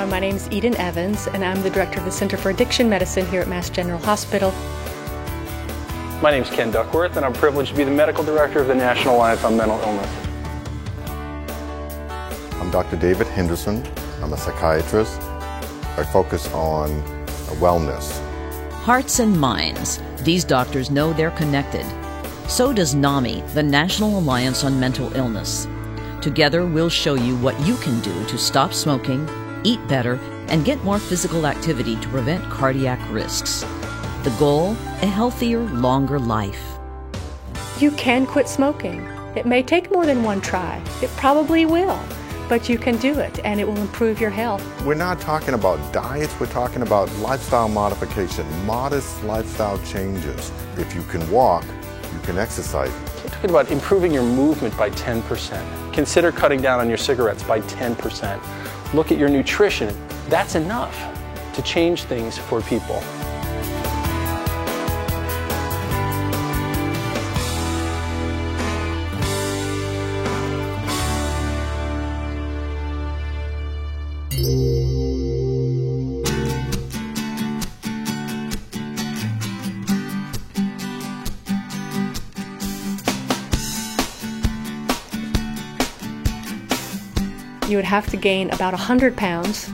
My name is Eden Evans, and I'm the director of the Center for Addiction Medicine here at Mass General Hospital. My name is Ken Duckworth, and I'm privileged to be the medical director of the National Alliance on Mental Illness. I'm Dr. David Henderson. I'm a psychiatrist. I focus on wellness. Hearts and minds. These doctors know they're connected. So does NAMI, the National Alliance on Mental Illness. Together, we'll show you what you can do to stop smoking, eat better, and get more physical activity to prevent cardiac risks. The goal? A healthier, longer life. You can quit smoking. It may take more than one try. It probably will. But you can do it, and it will improve your health. We're not talking about diets, we're talking about lifestyle modification, modest lifestyle changes. If you can walk, you can exercise. We're talking about improving your movement by 10%. Consider cutting down on your cigarettes by 10%. Look at your nutrition. That's enough to change things for people. You would have to gain about 100 pounds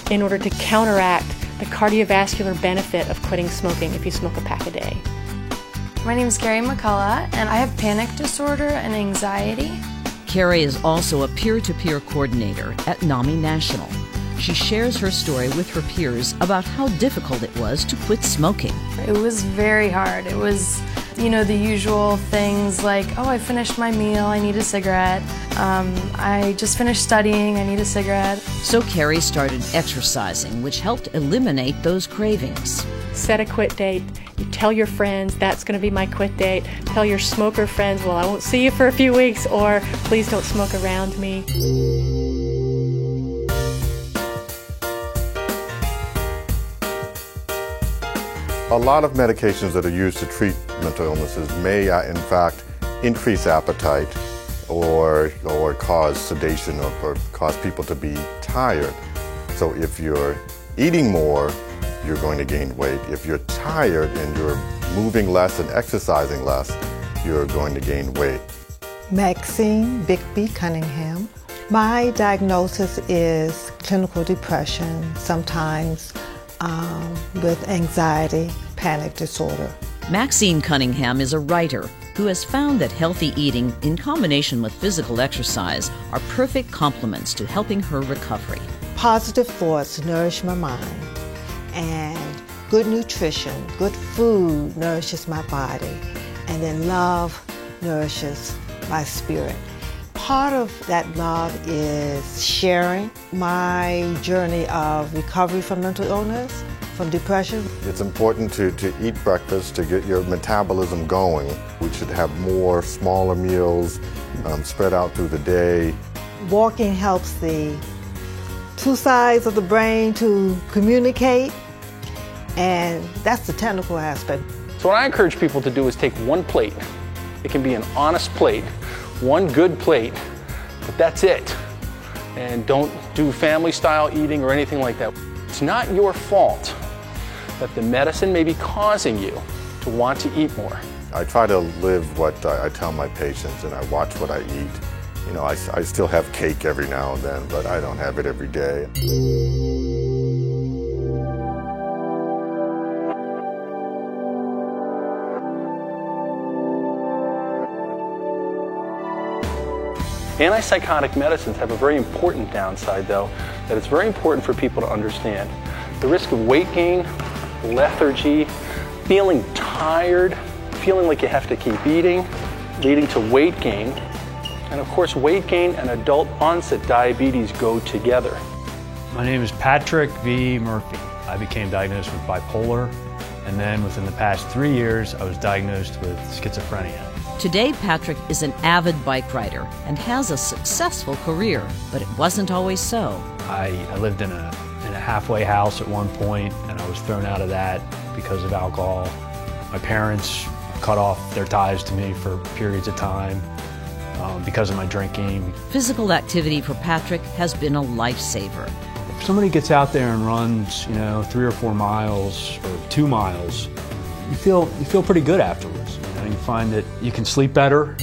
in order to counteract the cardiovascular benefit of quitting smoking if you smoke a pack a day. My name is Carrie McCullough, and I have panic disorder and anxiety. Carrie is also a peer-to-peer coordinator at NAMI National. She shares her story with her peers about how difficult it was to quit smoking. It was very hard. It was, the usual things like, oh, I finished my meal, I need a cigarette. I just finished studying, I need a cigarette. So Carrie started exercising, which helped eliminate those cravings. Set a quit date. You tell your friends, that's going to be my quit date. Tell your smoker friends, well, I won't see you for a few weeks, or please don't smoke around me. A lot of medications that are used to treat mental illnesses may, in fact, increase appetite or cause sedation or cause people to be tired. So if you're eating more, you're going to gain weight. If you're tired and you're moving less and exercising less, you're going to gain weight. Maxine Bigby Cunningham. My diagnosis is clinical depression, sometimes with anxiety, panic disorder. Maxine Cunningham is a writer who has found that healthy eating in combination with physical exercise are perfect complements to helping her recovery. Positive thoughts nourish my mind, and good nutrition, good food nourishes my body, and then love nourishes my spirit. Part of that love is sharing my journey of recovery from mental illness, from depression. It's important to eat breakfast to get your metabolism going. We should have more smaller meals spread out through the day. Walking helps the two sides of the brain to communicate, and that's the technical aspect. So what I encourage people to do is take one plate. It can be an honest plate, one good plate, but that's it. And don't do family style eating or anything like that. It's not your fault that the medicine may be causing you to want to eat more. I try to live what I tell my patients, and I watch what I eat. I still have cake every now and then, but I don't have it every day. Antipsychotic medicines have a very important downside, though, that it's very important for people to understand. The risk of weight gain, lethargy, feeling tired, feeling like you have to keep eating, leading to weight gain. And of course, weight gain and adult onset diabetes go together. My name is Patrick V. Murphy. I became diagnosed with bipolar, and then within the past 3 years, I was diagnosed with schizophrenia. Today, Patrick is an avid bike rider and has a successful career, but it wasn't always so. I lived in a halfway house at one point, and I was thrown out of that because of alcohol. My parents cut off their ties to me for periods of time because of my drinking. Physical activity for Patrick has been a lifesaver. If somebody gets out there and runs, 3 or 4 miles or 2 miles, you feel pretty good afterwards. You find that you can sleep better.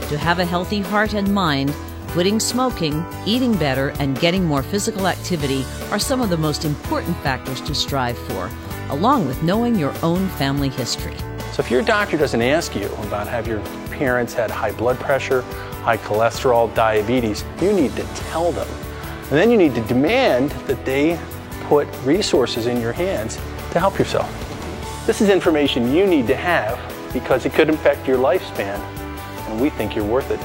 To have a healthy heart and mind, quitting smoking, eating better, and getting more physical activity are some of the most important factors to strive for, along with knowing your own family history. So if your doctor doesn't ask you about have your parents had high blood pressure, high cholesterol, diabetes, you need to tell them. And then you need to demand that they put resources in your hands to help yourself. This is information you need to have because it could affect your lifespan, and we think you're worth it.